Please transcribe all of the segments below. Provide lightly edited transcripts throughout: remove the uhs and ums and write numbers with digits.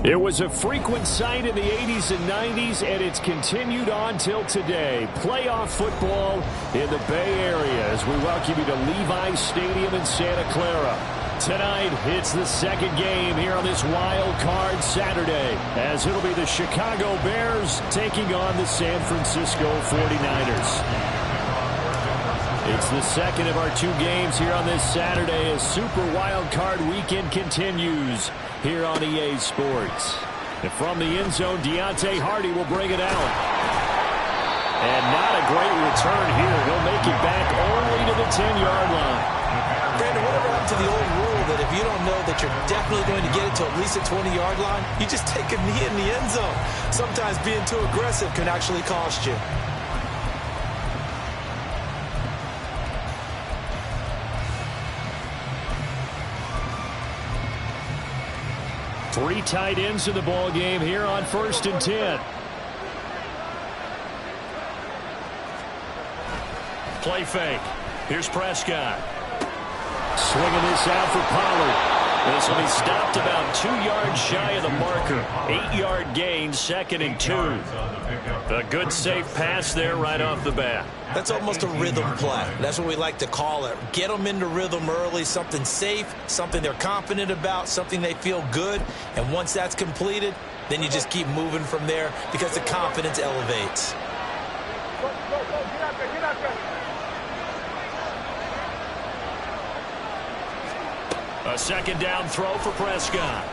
It was a frequent sight in the 80s and 90s, and it's continued on till today. Playoff football in the Bay Area as we welcome you to Levi's Stadium in Santa Clara. Tonight, it's the second game here on this wild card Saturday, as it'll be the Chicago Bears taking on the San Francisco 49ers. It's the second of our two games here on this Saturday as Super Wild Card Weekend continues here on EA Sports. And from the end zone, Deontay Hardy will bring it out. And not a great return here. He'll make it back only to the 10-yard line. Brandon, whatever happened to the old rule that if you don't know that you're definitely going to get it to at least a 20-yard line, you just take a knee in the end zone. Sometimes being too aggressive can actually cost you. Three tight ends in the ball game here on 1st and 10. Play fake. Here's Prescott. Swinging this out for Pollard. This will be stopped about 2 yards shy of the marker. 8-yard gain, 2nd and 2. A good safe pass there right off the bat. That's almost a rhythm play. That's what we like to call it. Get them into rhythm early, something safe, something they're confident about, something they feel good. And once that's completed, then you just keep moving from there because the confidence elevates. A second down throw for Prescott.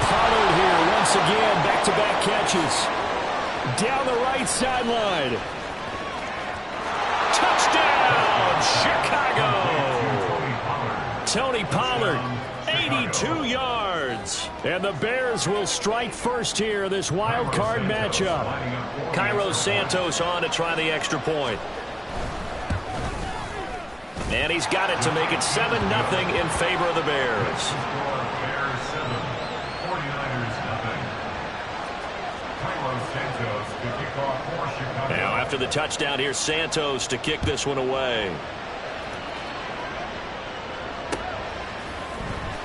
Pollard here once again, back-to-back catches. Down the right sideline. Touchdown, Chicago! Tony Pollard, 82 yards. And the Bears will strike first here in this wild card matchup. Cairo Santos on to try the extra point. And he's got it to make it 7-0 in favor of the Bears. Now after the touchdown, here's Santos to kick this one away.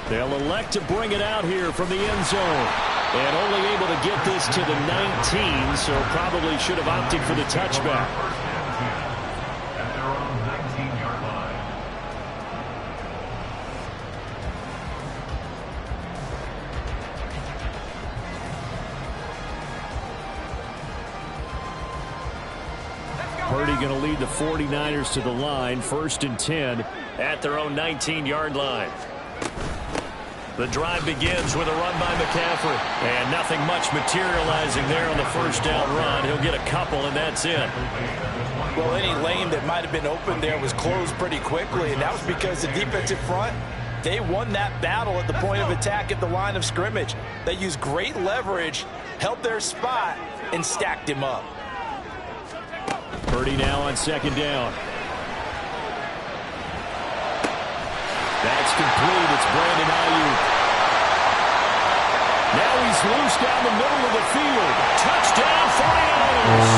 They'll elect to bring it out here from the end zone. And only able to get this to the 19, so probably should have opted for the touchback. Purdy going to lead the 49ers to the line, 1st and 10 at their own 19-yard line. The drive begins with a run by McCaffrey. And nothing much materializing there on the first down run. He'll get a couple, and that's it. Well, any lane that might have been open there was closed pretty quickly, and that was because the defensive front, they won that battle at the point of attack at the line of scrimmage. They used great leverage, held their spot, and stacked him up. Purdy now on 2nd down. That's complete. It's Brandon Ayuk. Now he's loose down the middle of the field. Touchdown 49ers.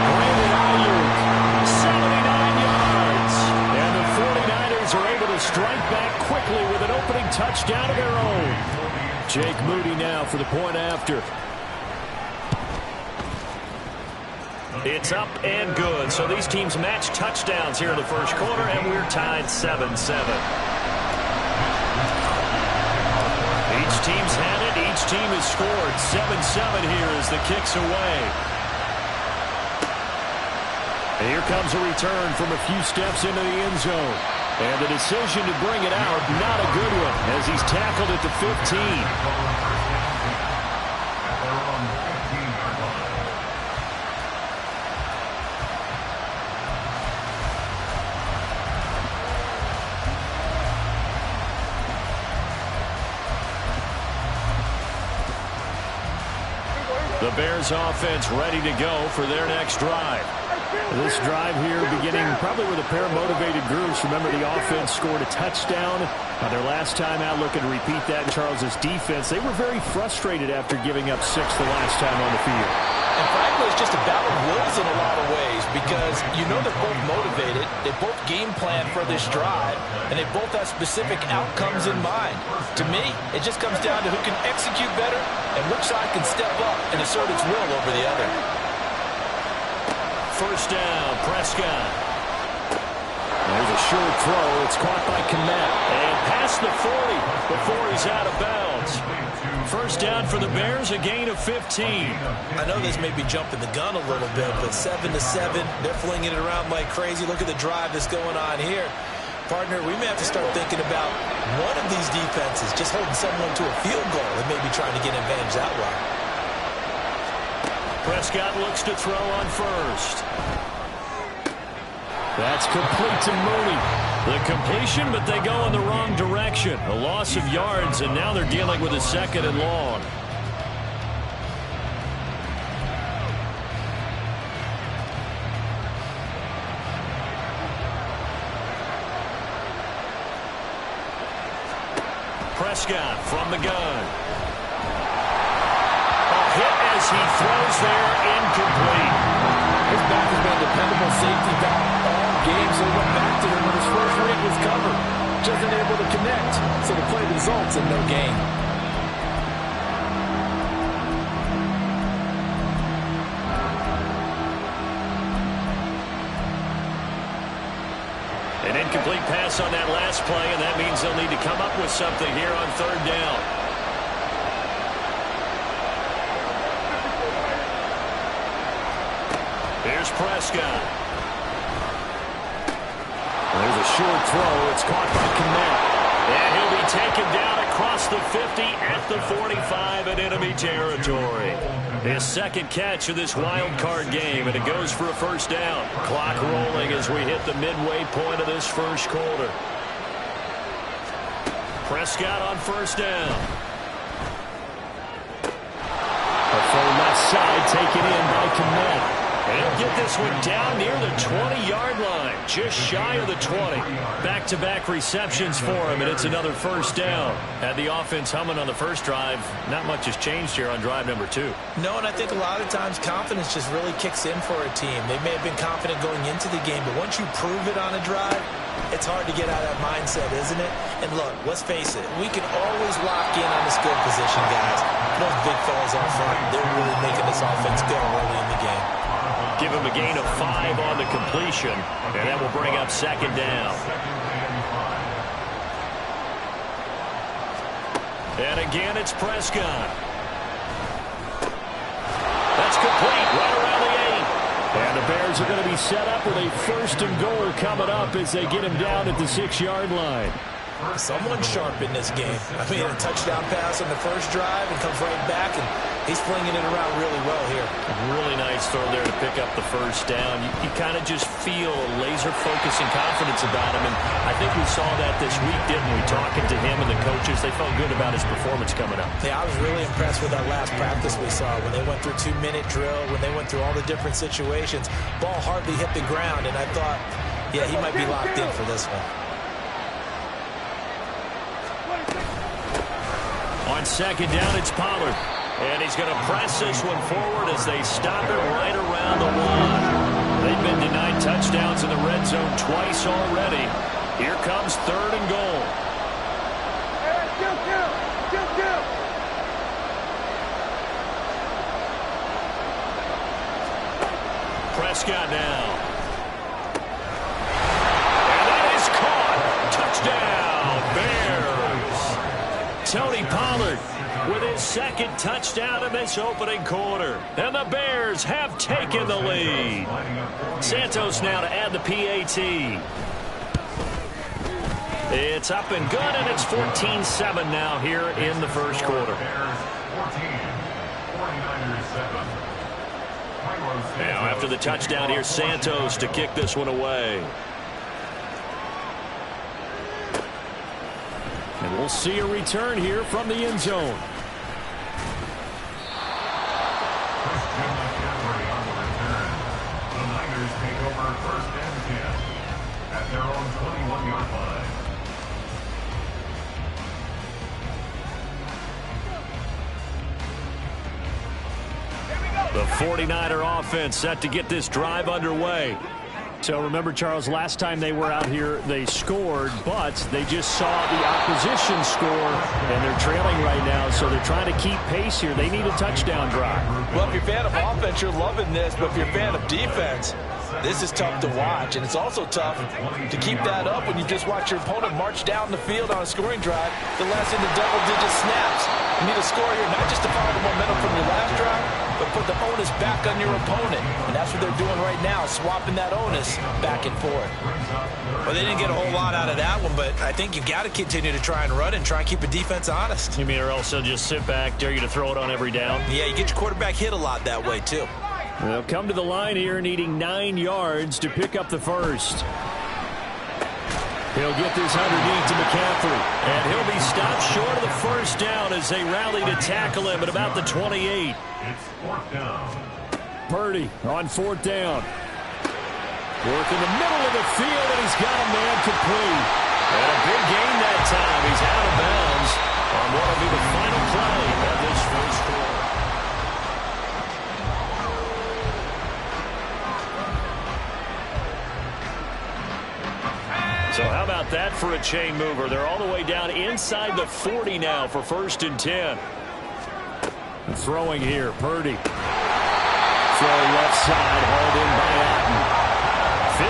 Brandon Ayuk, 79 yards. And the 49ers are able to strike back quickly with an opening touchdown of their own. Jake Moody now for the point after. It's up and good. So these teams match touchdowns here in the first quarter, and we're tied 7-7. Each team's had it. Each team has scored. 7-7 here as the kick's away. And here comes a return from a few steps into the end zone. And the decision to bring it out, not a good one, as he's tackled at the 15. The Bears offense ready to go for their next drive. This drive here beginning probably with a pair of motivated groups. Remember, the offense scored a touchdown on their last time out, looking to repeat that in Charles's defense. They were very frustrated after giving up 6 the last time on the field. And frankly, it's just a battle of wills in a lot of ways because you know they're both motivated, they both game plan for this drive, and they both have specific outcomes in mind. To me, it just comes down to who can execute better and which side can step up and assert its will over the other. First down, Prescott. There's a short throw. It's caught by Kmet. And past the 40 before he's out of bounds. First down for the Bears, a gain of 15. I know this may be jumping the gun a little bit, but 7-7, they're flinging it around like crazy. Look at the drive that's going on here. Partner, we may have to start thinking about one of these defenses just holding someone to a field goal and maybe trying to get an advantage that way. Prescott looks to throw on first. That's complete to Mooney. The completion, but they go in the wrong direction. A loss of yards, and now they're dealing with a second and long. Prescott from the gun. A hit as he throws there, incomplete. His back has been a dependable safety back all game, so he went back to him when his first read was covered. Just unable to connect, so the play results in no gain. An incomplete pass on that last play, and that means they'll need to come up with something here on third down. Here's Prescott. There's a short throw. It's caught by Kmet. And he'll be taken down across the 50 at the 45 in enemy territory. His second catch of this wild card game, and it goes for a first down. Clock rolling as we hit the midway point of this first quarter. Prescott on first down. A full left side taken in by Kmet. He'll get this one down near the 20-yard line, just shy of the 20. Back-to-back receptions for him, and it's another first down. Had the offense humming on the first drive. Not much has changed here on drive number 2. No, and I think a lot of times confidence just really kicks in for a team. They may have been confident going into the game, but once you prove it on a drive, it's hard to get out of that mindset, isn't it? And look, let's face it, we can always lock in on the skill position, guys. Those big fellas up front, they're really making this offense go early in the game. Give him a gain of 5 on the completion, and that will bring up second down. And again, it's Prescott. That's complete right around the 8. And the Bears are going to be set up with a first and goal coming up as they get him down at the 6-yard line. Someone's sharp in this game. I mean, a touchdown pass on the first drive and comes right back, and he's flinging it around really well here. Really nice throw there to pick up the first down. You kind of just feel a laser focus and confidence about him, and I think we saw that this week, didn't we? Talking to him and the coaches, they felt good about his performance coming up. Yeah, I was really impressed with that last practice we saw when they went through 2-minute drill, when they went through all the different situations. Ball hardly hit the ground, and I thought, yeah, he might be locked in for this one. On second down, it's Pollard. And he's going to press this one forward as they stop it right around the 1. They've been denied touchdowns in the red zone twice already. Here comes third and goal. Prescott now. And that is caught. Touchdown, Bears. Tony Pollard with his second touchdown in this opening quarter. And the Bears have taken the lead. Santos now to add the PAT. It's up and good, and it's 14-7 now here in the first quarter. Now after the touchdown here, Santos to kick this one away. And we'll see a return here from the end zone. The 49er offense set to get this drive underway. So remember, Charles, last time they were out here, they scored, but they just saw the opposition score, and they're trailing right now, so they're trying to keep pace here. They need a touchdown drive. Well, if you're a fan of offense, you're loving this, but if you're a fan of defense, this is tough to watch, and it's also tough to keep that up when you just watch your opponent march down the field on a scoring drive the last into double-digit snaps. You need a score here, not just to follow the momentum from your last drive, but put the onus back on your opponent. And that's what they're doing right now, swapping that onus back and forth. Well, they didn't get a whole lot out of that one, but I think you've got to continue to try and run and try and keep a defense honest. You mean, or else they'll just sit back, dare you to throw it on every down? Yeah, you get your quarterback hit a lot that way, too. They'll come to the line here needing 9 yards to pick up the first. He'll get this underneath to McCaffrey, and he'll be stopped short of the first down as they rally to tackle him at about the 28. It's fourth down. Purdy on fourth down. Work in the middle of the field, and he's got a man complete. And a big gain that time. He's out of bounds on what will be the final play of this first quarter. So how about that for a chain mover? They're all the way down inside the 40 now for 1st and 10. Throwing here, Purdy. Throw left side, hauled in by Atten.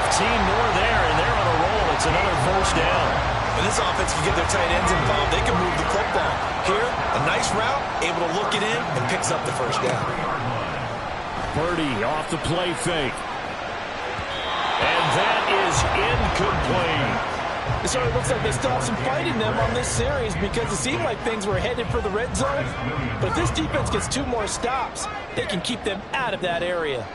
15 more there, and they're on a roll. It's another first down. When this offense can get their tight ends involved, they can move the football. Here, a nice route, able to look it in, and picks up the first down. Purdy off the play fake. And that is incomplete. It sort of looks like they still have some fight in them on this series because it seemed like things were headed for the red zone. But if this defense gets 2 more stops, they can keep them out of that area.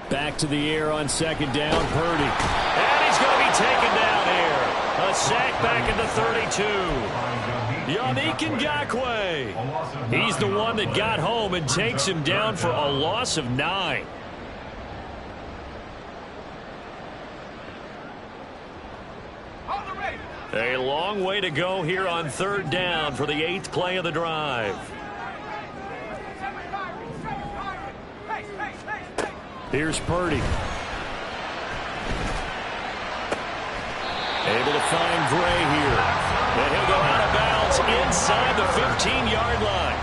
Back to the air on 2nd down, Purdy. And he's going to be taken down here. A sack back at the 32. Yannick Ngakoue. He's the one that got home and takes him down for a loss of 9. A long way to go here on 3rd down for the 8th play of the drive. Here's Purdy. Able to find Gray here. And he'll go out of bounds inside the 15-yard line.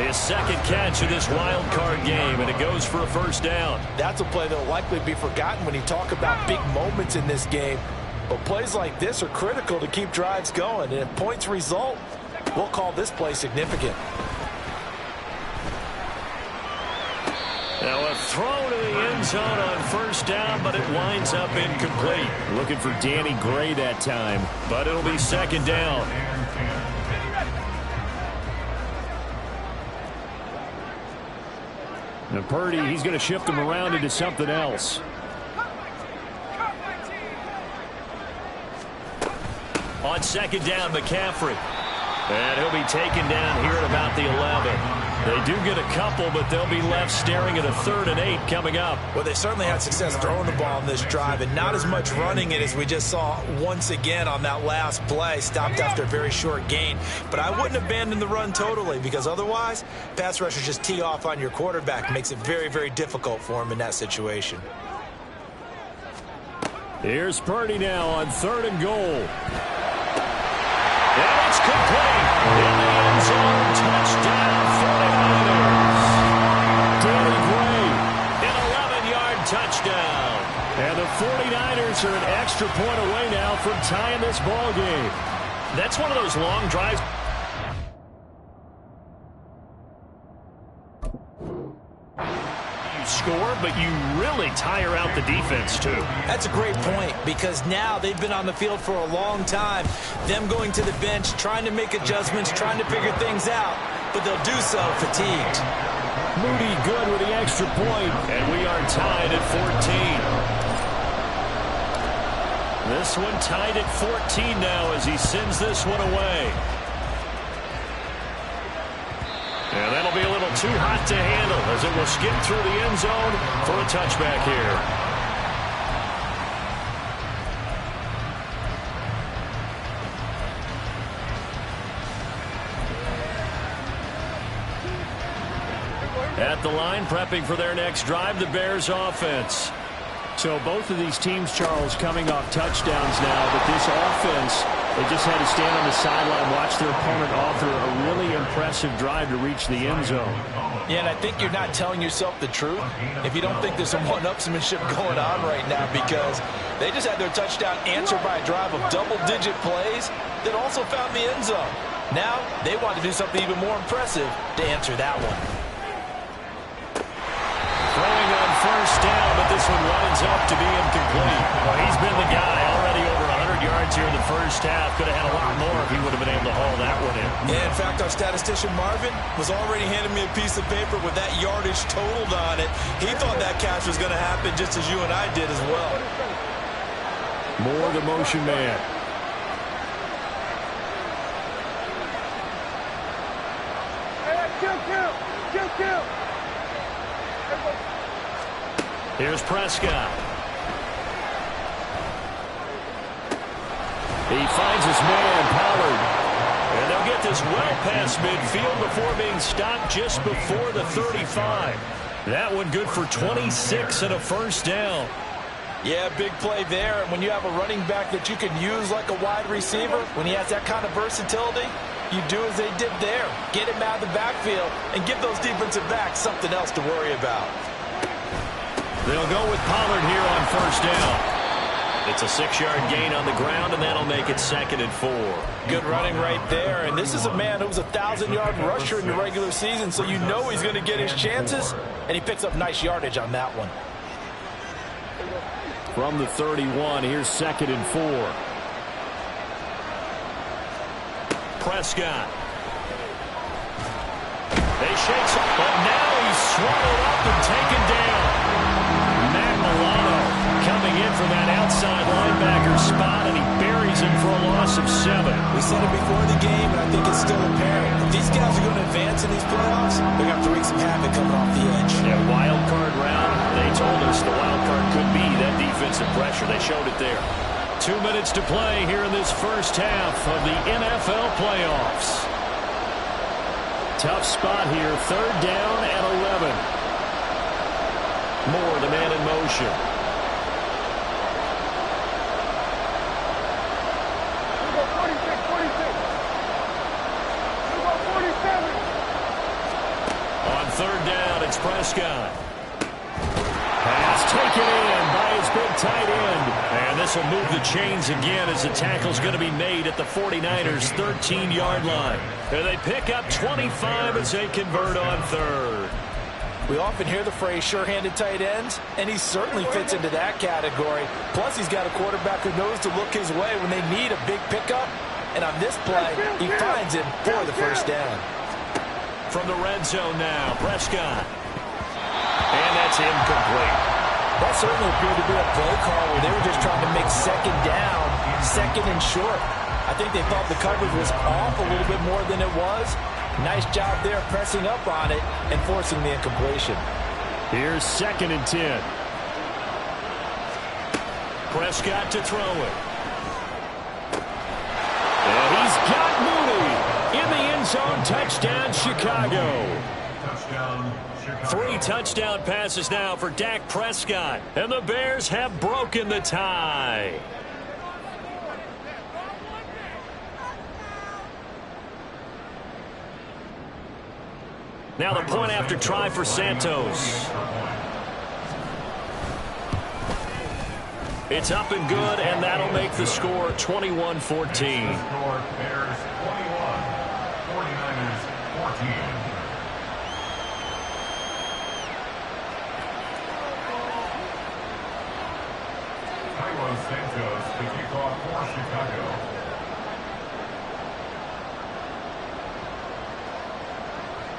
His 2nd catch of this wild card game, and it goes for a first down. That's a play that will likely be forgotten when you talk about big moments in this game. But plays like this are critical to keep drives going. And if points result, we'll call this play significant. Now a throw to the end zone on 1st down, but it winds up incomplete. Looking for Danny Gray that time, but it'll be 2nd down. And Purdy, he's going to shift him around into something else. On 2nd down, McCaffrey. And he'll be taken down here at about the 11. They do get a couple, but they'll be left staring at a 3rd and 8 coming up. Well, they certainly had success throwing the ball in this drive, and not as much running it as we just saw once again on that last play. Stopped after a very short gain. But I wouldn't abandon the run totally, because otherwise, pass rushers just tee off on your quarterback. Makes it very, very difficult for him in that situation. Here's Purdy now on 3rd and goal. And it's complete. In the end zone, touchdown 49ers. Danny Gray, an 11-yard touchdown. And the 49ers are an extra point away now from tying this ball game. That's one of those long drives. Score, but you really tire out the defense too. That's a great point, because now they've been on the field for a long time. Them going to the bench, trying to make adjustments, trying to figure things out, but they'll do so fatigued. Moody good with the extra point, and we are tied at 14. This one tied at 14 now as he sends this one away. And that'll be a little too hot to handle as it will skip through the end zone for a touchback here. At the line, prepping for their next drive, the Bears offense. So both of these teams, Charles, coming off touchdowns now, but this offense, they just had to stand on the sideline, watch their opponent author a really impressive drive to reach the end zone. Yeah, and I think you're not telling yourself the truth if you don't think there's some one-upsmanship going on right now, because they just had their touchdown answered by a drive of double-digit plays that also found the end zone. Now, they want to do something even more impressive to answer that one. Throwing on first down, but this one winds up to be incomplete. Well, he's been the guy already over 100 yards here in the first half. Could have had a lot more if he would have been able to haul that one in. Yeah, in fact, our statistician Marvin was already handing me a piece of paper with that yardage totaled on it. He thought that catch was going to happen just as you and I did as well. More the motion man. Here's Prescott. He finds his man, Pollard. And they'll get this well past midfield before being stopped just before the 35. That one good for 26 and a first down. Yeah, big play there. And when you have a running back that you can use like a wide receiver, when he has that kind of versatility, you do as they did there. Get him out of the backfield and give those defensive backs something else to worry about. They'll go with Pollard here on first down. It's a 6-yard gain on the ground, and that'll make it 2nd and 4. Good running right there. And this is a man who was a 1,000-yard rusher in the regular season, so you know he's going to get his chances, and he picks up nice yardage on that one. From the 31, here's 2nd and 4. Prescott. They shakes up, but now he's swallowed up and taken down. Matt Milano coming in from that outside linebacker spot, and he buries him for a loss of 7. We said it before the game, and I think it's still apparent. If these guys are going to advance in these playoffs, they're going to have to wreak some havoc coming off the edge. Yeah, wild card round. They told us the wild card could be that defensive pressure. They showed it there. 2 minutes to play here in this first half of the NFL playoffs. Tough spot here, 3rd down and 11. Moore, the man in motion. On 3rd down, it's Prescott. Pass taken in by his big tight end. And this will move the chains again as the tackle's going to be made at the 49ers' 13-yard line. And they pick up 25 as they convert on 3rd. We often hear the phrase sure-handed tight ends, and he certainly fits into that category. Plus, he's got a quarterback who knows to look his way when they need a big pickup. And on this play, he finds him for the first down. From the red zone now, Prescott. And that's incomplete. That certainly appeared to be a play call where they were just trying to make 2nd down, 2nd and short. I think they thought the coverage was off a little bit more than it was. Nice job there pressing up on it and forcing the incompletion. Here's 2nd and 10. Prescott to throw it. And he's got Mooney in the end zone. Touchdown, Chicago. Touchdown. 3 touchdown passes now for Dak Prescott. And the Bears have broken the tie. Now the point after try for Santos. It's up and good, and that'll make the score 21-14. Bears 21, 49ers 14. Santos to kick off for Chicago.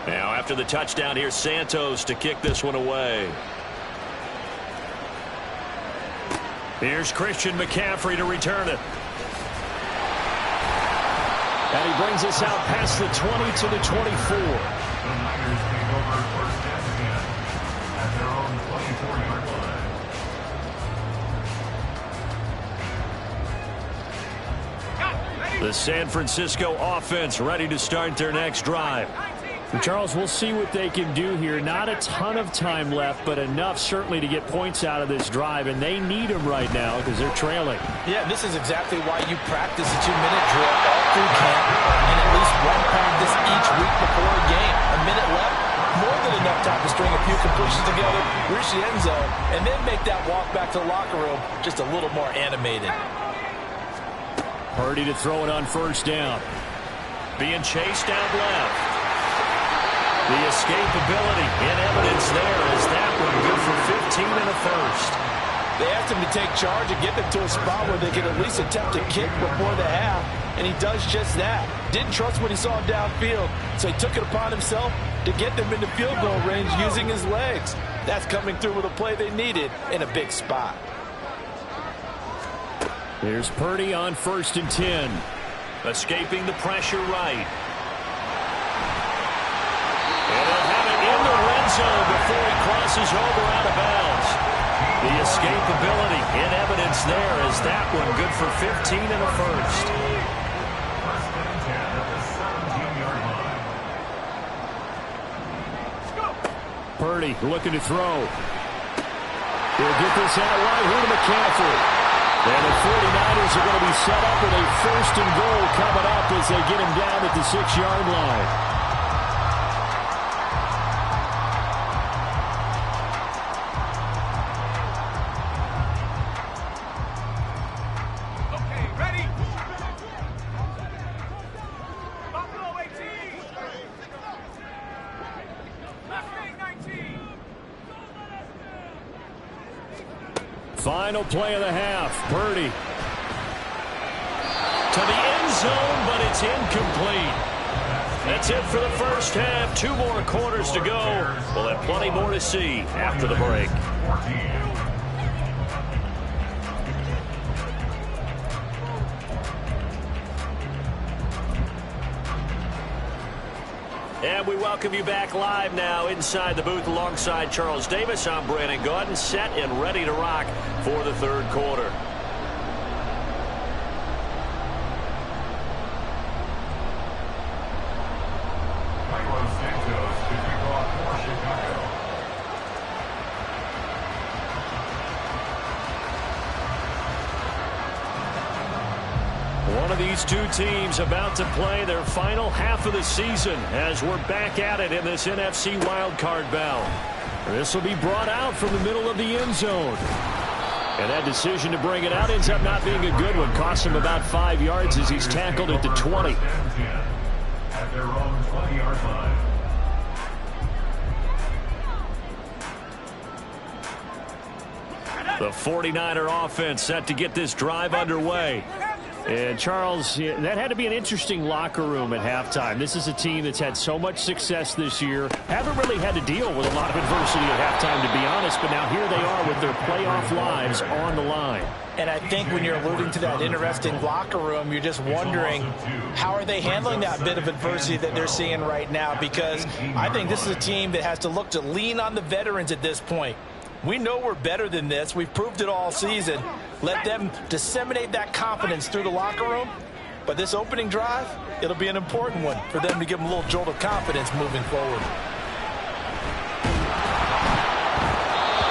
Now after the touchdown, here's Santos to kick this one away. Here's Christian McCaffrey to return it. And he brings us out past the 20 to the 24. The Niners take over first down again at their own 24-yard line. The San Francisco offense ready to start their next drive. Charles, we'll see what they can do here. Not a ton of time left, but enough certainly to get points out of this drive, and they need them right now because they're trailing. Yeah, this is exactly why you practice a 2-minute drill all through camp and at least one practice each week before a game. A minute left, more than enough time to string a few completions together, reach the end zone, and then make that walk back to the locker room just a little more animated. Purdy to throw it on first down. Being chased out left. The escapability in evidence there is that one good for 15 and a first. They asked him to take charge and get them to a spot where they could at least attempt a kick before the half, and he does just that. Didn't trust what he saw downfield, so he took it upon himself to get them into field goal range using his legs. That's coming through with a play they needed in a big spot. Here's Purdy on 1st and 10. Escaping the pressure right. And he'll have it in the red zone before he crosses over out of bounds. The escapability in evidence there is that one good for 15 and a first. First and 10 at the 17-yard line. Purdy looking to throw. He'll get this out right here to McCaffrey. And the 49ers are going to be set up with a 1st and goal coming up as they get him down at the 6-yard line. Final play of the half. Purdy to the end zone, but it's incomplete. That's it for the first half. 2 more quarters to go. We'll have plenty more to see after the break. And we welcome you back live now inside the booth alongside Charles Davis. I'm Brandon Gaudin, set and ready to rock for the 3rd quarter. One of these two teams about to play their final half of the season as we're back at it in this NFC wildcard bout. This will be brought out from the middle of the end zone. And that decision to bring it out ends up not being a good one. Costs him about 5 yards as he's tackled at the 20. At their own 20-yard line. The 49er offense set to get this drive underway. And, Charles, that had to be an interesting locker room at halftime. This is a team that's had so much success this year. Haven't really had to deal with a lot of adversity at halftime, to be honest. But now here they are with their playoff lives on the line. And I think when you're alluding to that interesting locker room, you're just wondering how are they handling that bit of adversity that they're seeing right now? Because I think this is a team that has to look to lean on the veterans at this point. We know we're better than this. We've proved it all season. Let them disseminate that confidence through the locker room. But this opening drive, it'll be an important one for them to give them a little jolt of confidence moving forward.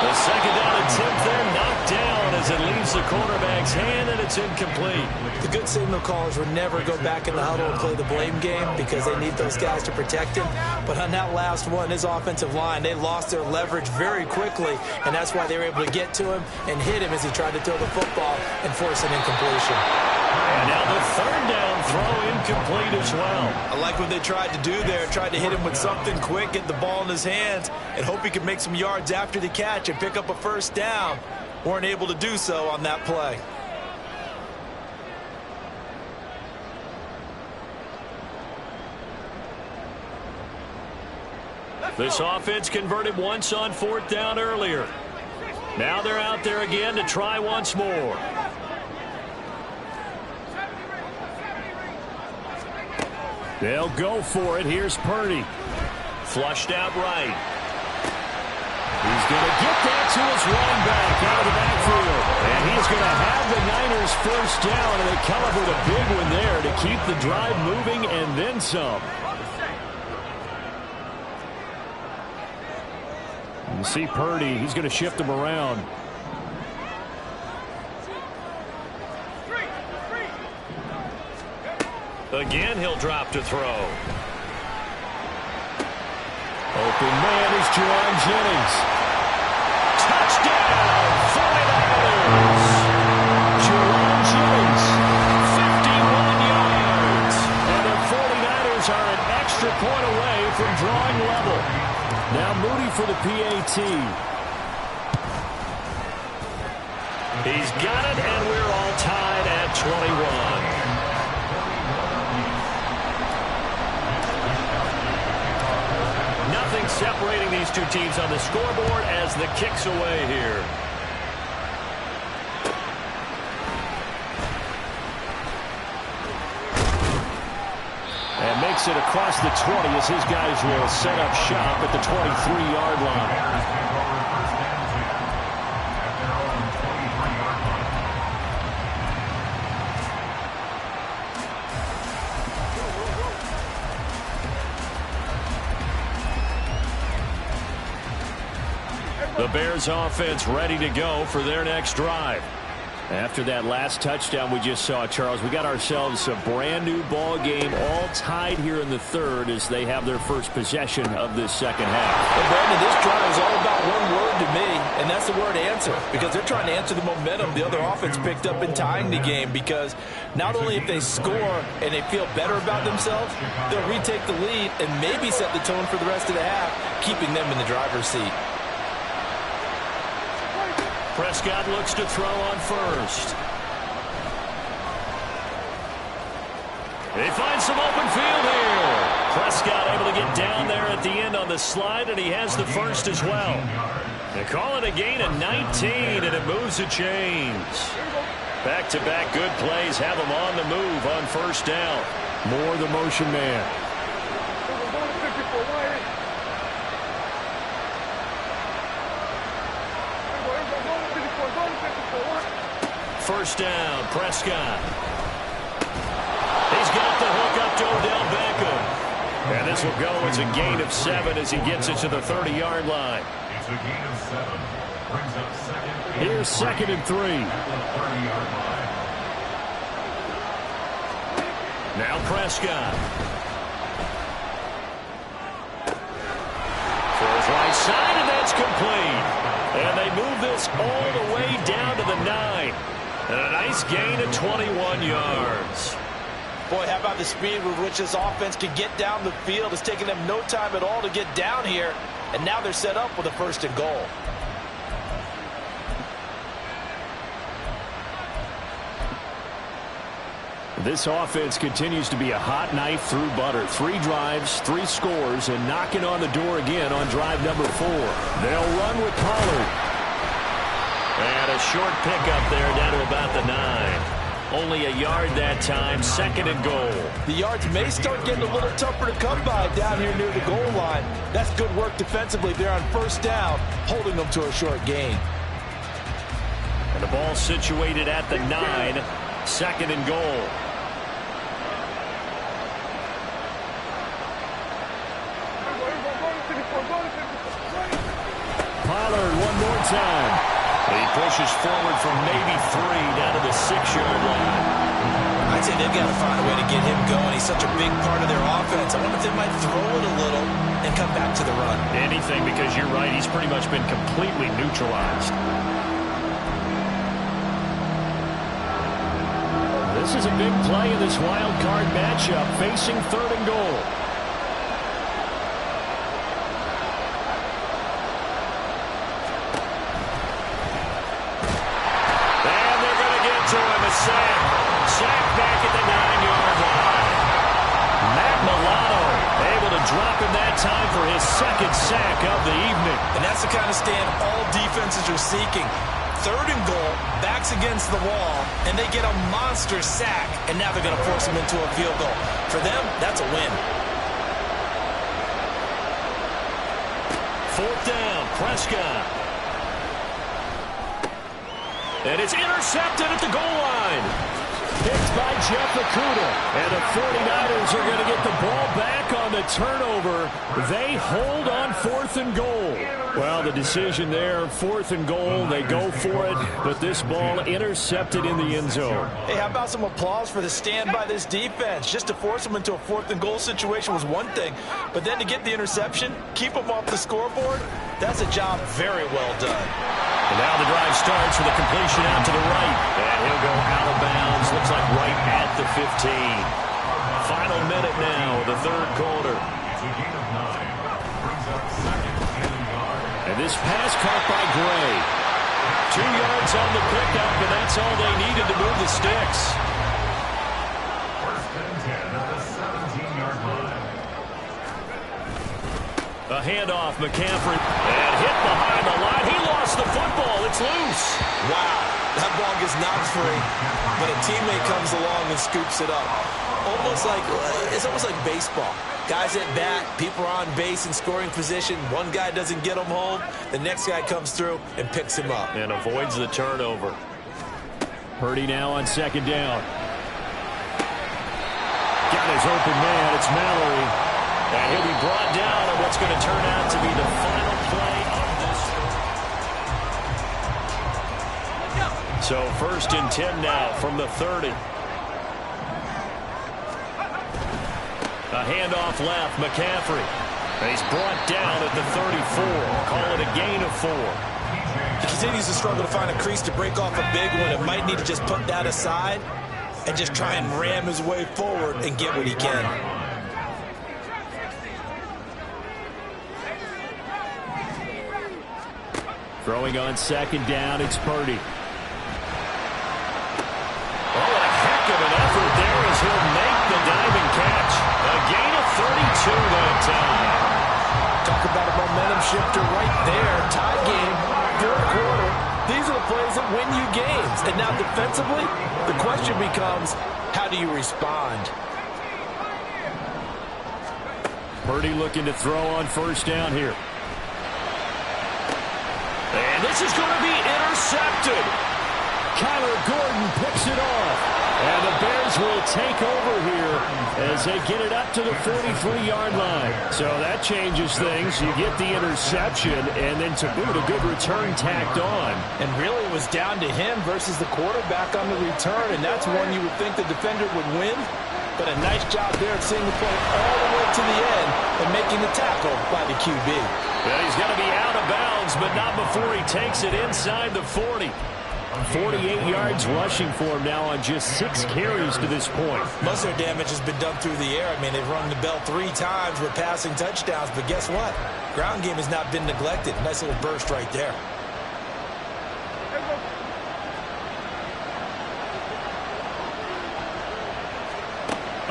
The second down attempt there knocked down as it leaves the quarterback's hand, and it's incomplete. The good signal callers would never go back in the huddle and play the blame game because they need those guys to protect him. But on that last one, his offensive line, they lost their leverage very quickly, and that's why they were able to get to him and hit him as he tried to throw the football and force an incompletion. And now the 3rd down throw incomplete as well. I like what they tried to do there. Tried to hit him with something quick, get the ball in his hands, and hope he could make some yards after the catch and pick up a 1st down. Weren't able to do so on that play. This offense converted once on 4th down earlier. Now they're out there again to try once more. They'll go for it. Here's Purdy. Flushed out right. He's going to get that to his running back out of the backfield. And he's going to have the Niners 1st down, and they come up with a big one there to keep the drive moving and then some. You see Purdy, he's going to shift him around. Again, he'll drop to throw. Open man is Jerron Jennings. Touchdown, 49ers. Jerron Jennings, 51 yards. And the 49ers are an extra point away from drawing level. Now Moody for the PAT. He's got it, and we're all tied at 21. Nothing separating these two teams on the scoreboard as the kick's away here. And makes it across the 20 as his guys will set up shop at the 23-yard line. The Bears offense ready to go for their next drive. After that last touchdown we just saw, Charles, we got ourselves a brand new ball game, all tied here in the third as they have their first possession of this second half. Well, Brandon, this drive is all about one word to me, and that's the word answer, because they're trying to answer the momentum the other offense picked up in tying the game, because not only if they score and they feel better about themselves, they'll retake the lead and maybe set the tone for the rest of the half, keeping them in the driver's seat. Prescott looks to throw on first. They find some open field here. Prescott able to get down there at the end on the slide, and he has the first as well. They call it a gain of 19, and it moves the chains. Back-to-back good plays have them on the move on first down. More the motion man. First down, Prescott. He's got the hook up to Odell Beckham. And this will go as a gain of 7 as he gets it to the 30-yard line. It's a gain of 7. Brings up second. Here's 2nd and 3. Now Prescott. Throws right side, and that's complete. And they move this all the way down to the 9. And a nice gain of 21 yards. Boy, how about the speed with which this offense can get down the field? It's taken them no time at all to get down here. And now they're set up with a 1st and goal. This offense continues to be a hot knife through butter. 3 drives, 3 scores, and knocking on the door again on drive number 4. They'll run with Pollard. And a short pickup there down to about the 9. Only a yard that time, 2nd and goal. The yards may start getting a little tougher to come by down here near the goal line. That's good work defensively there on first down, holding them to a short gain. And the ball situated at the 9, 2nd and goal. Pollard one more time. He pushes forward from maybe 3 down to the 6-yard line. I'd say they've got to find a way to get him going. He's such a big part of their offense. I wonder if they might throw it a little and come back to the run. Anything, because you're right, he's pretty much been completely neutralized. This is a big play in this wild card matchup, facing 3rd and goal. Sack back at the 9-yard line. Matt Milano able to drop him that time for his 2nd sack of the evening. And that's the kind of stand all defenses are seeking. 3rd and goal, backs against the wall, and they get a monster sack, and now they're going to force him into a field goal. For them, that's a win. 4th down, Prescott. And it's intercepted at the goal line. picked by Jeff Okudah. And the 49ers are going to get the ball back on the turnover. They hold on 4th and goal. Well, the decision there, 4th and goal. They go for it, but this ball intercepted in the end zone. Hey, how about some applause for the stand by this defense? Just to force them into a 4th and goal situation was one thing, but then to get the interception, keep them off the scoreboard, that's a job very well done. And now the drive starts with a completion out to the right. And he'll go out of bounds. Looks like right at the 15. Final minute now of the 3rd quarter. And this pass caught by Gray. 2 yards on the pickup, and that's all they needed to move the sticks. First and 10 at the 17-yard line. A handoff, McCaffrey, and hit behind the line. He lost the football. It's loose. Wow, that ball gets knocked free, but a teammate comes along and scoops it up. It's almost like baseball. Guys at bat, people are on base in scoring position. One guy doesn't get him home. The next guy comes through and picks him up. And avoids the turnover. Purdy now on 2nd down. Got his open man. It's Mallory. And he'll be brought down on what's going to turn out to be the final play of this. So 1st and 10 now from the 30. A handoff left, McCaffrey. And he's brought down at the 34. Call it a gain of 4. He continues to struggle to find a crease to break off a big one. It might need to just put that aside and just try and ram his way forward and get what he can. Throwing on 2nd down, it's Purdy. Oh, a heck of an effort there as he'll make the diving catch. A gain of 32 that time. Talk about a momentum shifter right there. Tie game, 4th quarter. These are the plays that win you games. And now defensively, the question becomes, how do you respond? Purdy looking to throw on 1st down here. And this is going to be intercepted. Kyler Gordon picks it off. And the Bears will take over here as they get it up to the 43-yard line. So that changes things. You get the interception, and then to boot, a good return tacked on. And really it was down to him versus the quarterback on the return, and that's one you would think the defender would win. But a nice job there of seeing the play all the way to the end and making the tackle by the QB. Well, he's going to be out of bounds, but not before he takes it inside the 40. 48 yards rushing for him now on just 6 carries to this point. Most of their damage has been done through the air. I mean, they've rung the bell 3 times with passing touchdowns, but guess what? Ground game has not been neglected. Nice little burst right there.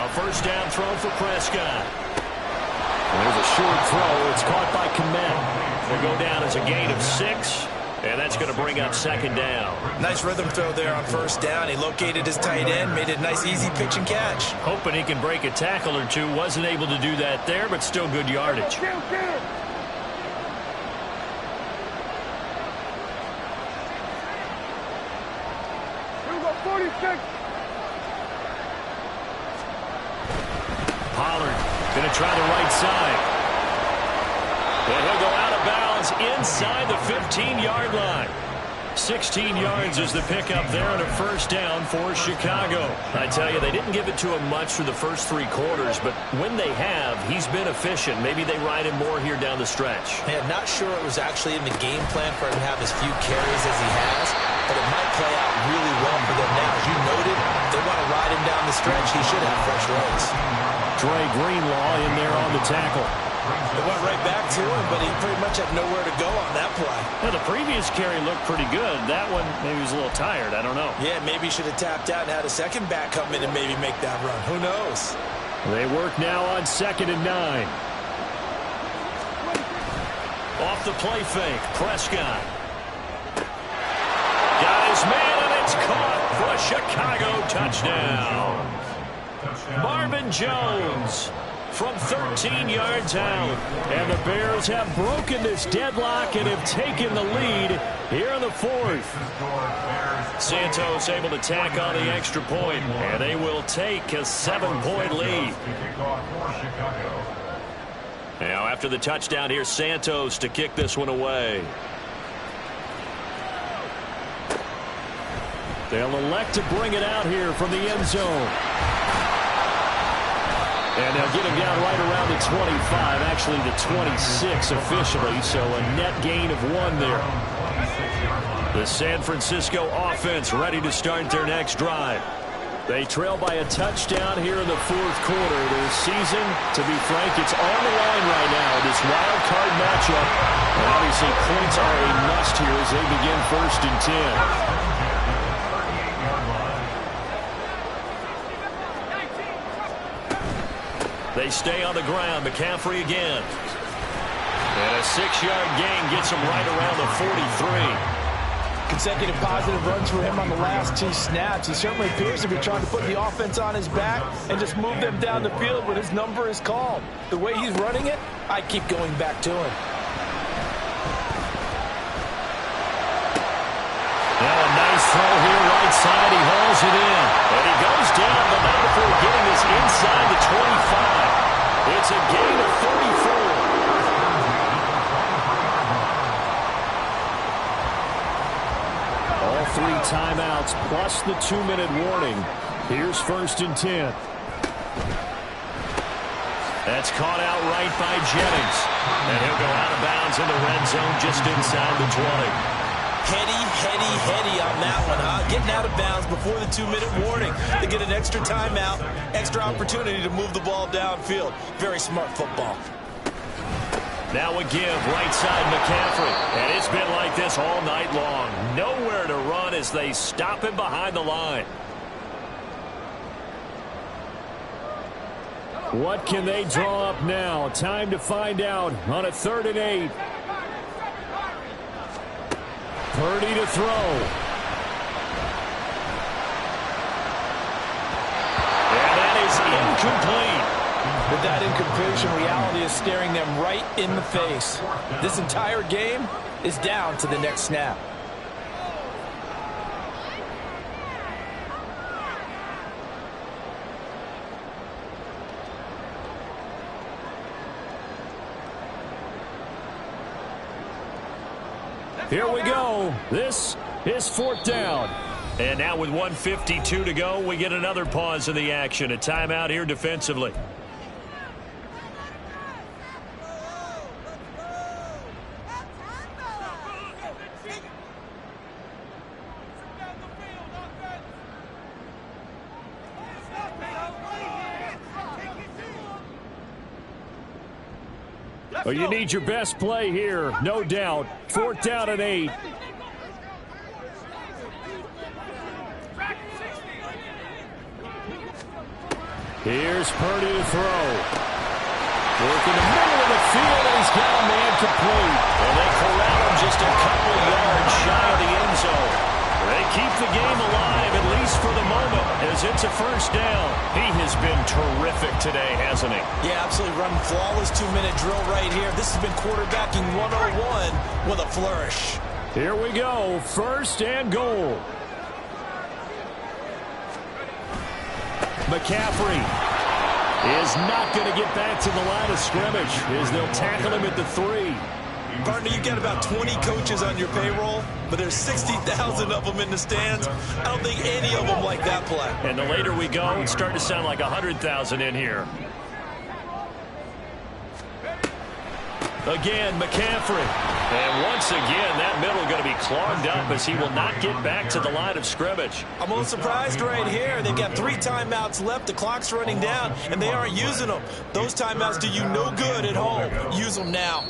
A 1st down throw for Prescott. There's a short throw. It's caught by Kmet. Will go down as a gain of 6. And that's going to bring up 2nd down. Nice rhythm throw there on 1st down. He located his tight end, made it a nice, easy pitch and catch. Hoping he can break a tackle or two. Wasn't able to do that there, but still good yardage. Pollard going to try the right side. And he'll go out of bounds inside the 15-yard line. 16 yards is the pickup there on a 1st down for Chicago. I tell you, they didn't give it to him much for the first 3 quarters, but when they have, he's been efficient. Maybe they ride him more here down the stretch. Man, not sure it was actually in the game plan for him to have as few carries as he has, but it might play out really well for them now. As you noted, they want to ride him down the stretch. He should have fresh legs. Dre Greenlaw in there on the tackle. It went right back to him, but he pretty much had nowhere to go on that play. Well, the previous carry looked pretty good. That one, maybe he was a little tired. I don't know. Yeah, maybe he should have tapped out and had a second back come in and maybe make that run. Who knows? They work now on 2nd and 9. Off the play fake, Prescott. Got his man, and it's caught for a Chicago touchdown. Marvin Jones. from 13 yards out. And the Bears have broken this deadlock and have taken the lead here in the fourth. Santos able to tack on the extra point, and they will take a 7-point lead. Now after the touchdown, here's Santos to kick this one away. They'll elect to bring it out here from the end zone. And they'll get him down right around the 25, actually the 26 officially, so a net gain of 1 there. The San Francisco offense ready to start their next drive. They trail by a touchdown here in the fourth quarter. Their season, to be frank, it's on the line right now, this wild card matchup. And obviously points are a must here as they begin 1st and 10. They stay on the ground. McCaffrey again. And a 6-yard gain gets him right around the 43. Consecutive positive runs for him on the last 2 snaps. He certainly appears to be trying to put the offense on his back and just move them down the field when his number is called. The way he's running it, I keep going back to him. Now a nice throw here right side. He hauls it in. And he goes down, but not before getting this inside the 25. It's a gain of 34. All 3 timeouts plus the 2-minute warning. Here's 1st and 10. That's caught out right by Jennings. And he'll go out of bounds in the red zone just inside the 20. Heady on that one, huh? Getting out of bounds before the 2-minute warning. They get an extra timeout, extra opportunity to move the ball downfield. Very smart football. Now a give, right side McCaffrey. And it's been like this all night long. Nowhere to run as they stop him behind the line. What can they draw up now? Time to find out on a 3rd and 8. Purdy to throw. And that is incomplete. With that incompletion, reality is staring them right in the face. This entire game is down to the next snap. Here we go. This is 4th down. And now with 1:52 to go, we get another pause in the action. A timeout here defensively. Well, you need your best play here, no doubt. 4th down and 8. Here's Purdy to throw. Work in the middle of the field, and he's got a man complete. And they corral him just a couple yards shy of the end zone. They keep the game alive, at least for the moment, as it's a 1st down. He has been terrific today, hasn't he? Yeah, absolutely running flawless 2-minute drill right here. This has been quarterbacking 101 with a flourish. Here we go, 1st and goal. McCaffrey is not going to get back to the line of scrimmage as they'll tackle him at the 3. Partner, you got about 20 coaches on your payroll, but there's 60,000 of them in the stands. I don't think any of them like that play. And the later we go, it's starting to sound like 100,000 in here. Again, McCaffrey. And once again, that middle going to be clogged up as he will not get back to the line of scrimmage. I'm a little surprised right here. They've got 3 timeouts left. The clock's running down, and they aren't using them. Those timeouts do you no good at home. Use them now.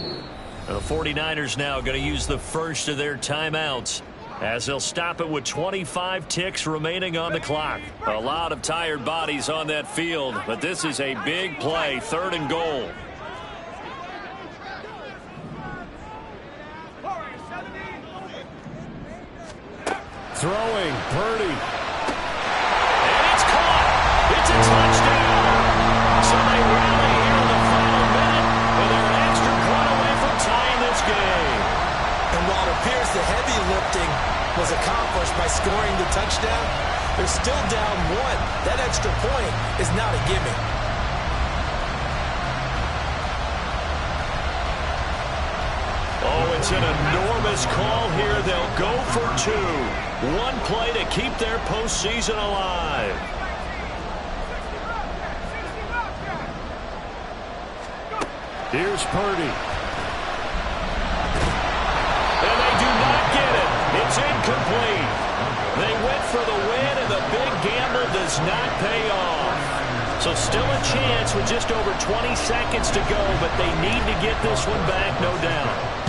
The 49ers now going to use the first of their timeouts as they'll stop it with 25 ticks remaining on the clock. A lot of tired bodies on that field, but this is a big play, 3rd and goal. Throwing, Purdy. And it's caught. It's a touchdown. So they rally here heavy lifting was accomplished by scoring the touchdown. They're still down 1. That extra point is not a gimme. Oh, it's an enormous call here. They'll go for 2. One play to keep their postseason alive. Here's Purdy. And they do not get it. It's incomplete. They went for the win, and the big gamble does not pay off. So still a chance with just over 20 seconds to go, but they need to get this one back, no doubt.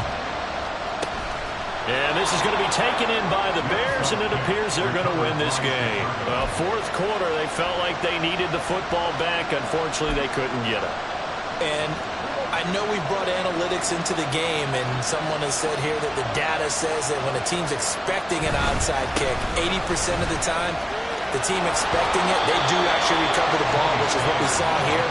And this is going to be taken in by the Bears, and it appears they're going to win this game. Fourth quarter, they felt like they needed the football back. Unfortunately, they couldn't get it. And I know we brought analytics into the game, and someone has said here that the data says that when a team's expecting an onside kick, 80% of the time, the team expecting it, they do actually recover the ball, which is what we saw here.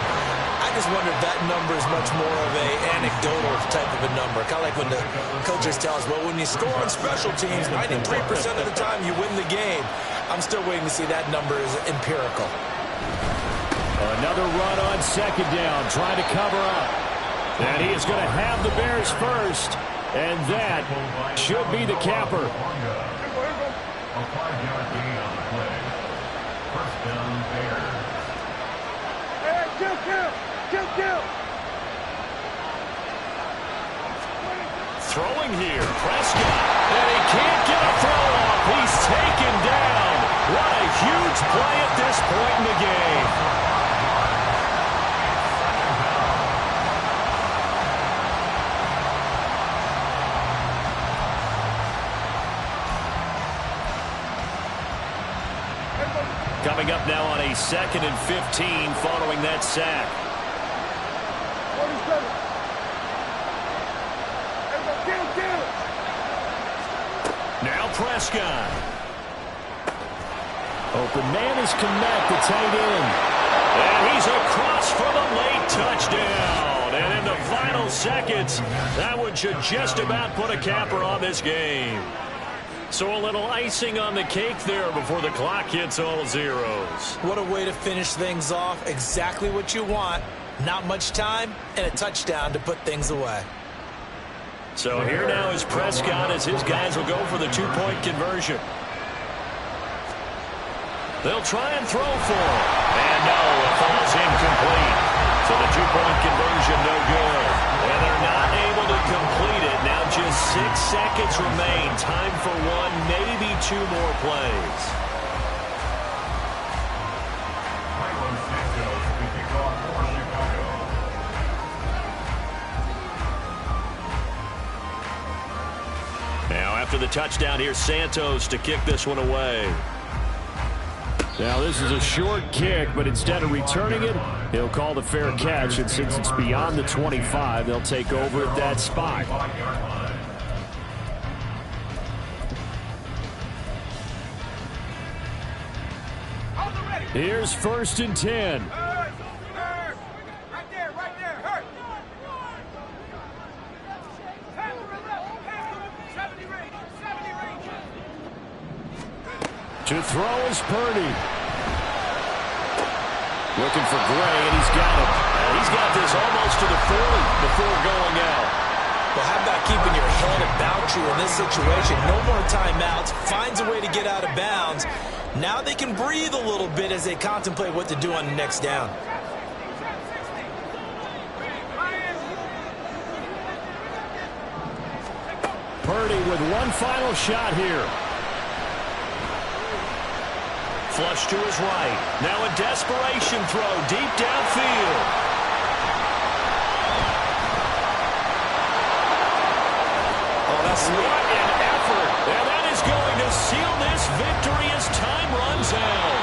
I just wonder if that number is much more of a anecdotal type of a number. Kind of like when the coaches tell us, well, when you score on special teams, 93% of the time you win the game. I'm still waiting to see that number is empirical. Another run on second down, trying to cover up. And he is going to have the Bears first. And that should be the capper. A 5-yard gain on the play. First down, Bears. Throwing here, Prescott. And he can't get a throw off. He's taken down. What a huge play at this point in the game. Coming up now on a 2nd and 15 following that sack. Now Prescott. Open man is Kmet, the tight end. And he's across for the late touchdown. And in the final seconds, that one should just about put a capper on this game. So a little icing on the cake there before the clock hits all zeros. What a way to finish things off. Exactly what you want. Not much time and a touchdown to put things away. So here now is Prescott as his guys will go for the 2-point conversion. They'll try and throw for it. And no, it falls incomplete. So the 2-point conversion no good. And they're not able to complete it. Now just 6 seconds remain. Time for one, maybe 2 more plays. Now after the touchdown, here's Santos to kick this one away. Now this is a short kick, but instead of returning it, he'll call the fair catch, and since it's beyond the 25, they'll take over at that spot. Here's 1st and 10. To throw is Purdy. Looking for Gray, and he's got him. He's got this almost to the 40 before going out. Well, how about keeping your head about you in this situation? No more timeouts. Finds a way to get out of bounds. Now they can breathe a little bit as they contemplate what to do on the next down. Purdy with one final shot here. Flush to his right. Now a desperation throw deep downfield. Oh, that's What an effort. And that is going to seal this victory as time runs out.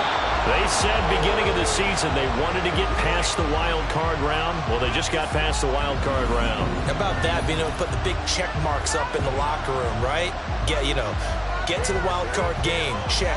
They said beginning of the season they wanted to get past the wild card round. Well, they just got past the wild card round. How about that, being able to put the big check marks up in the locker room, right? Yeah, you know, get to the wild card game, check.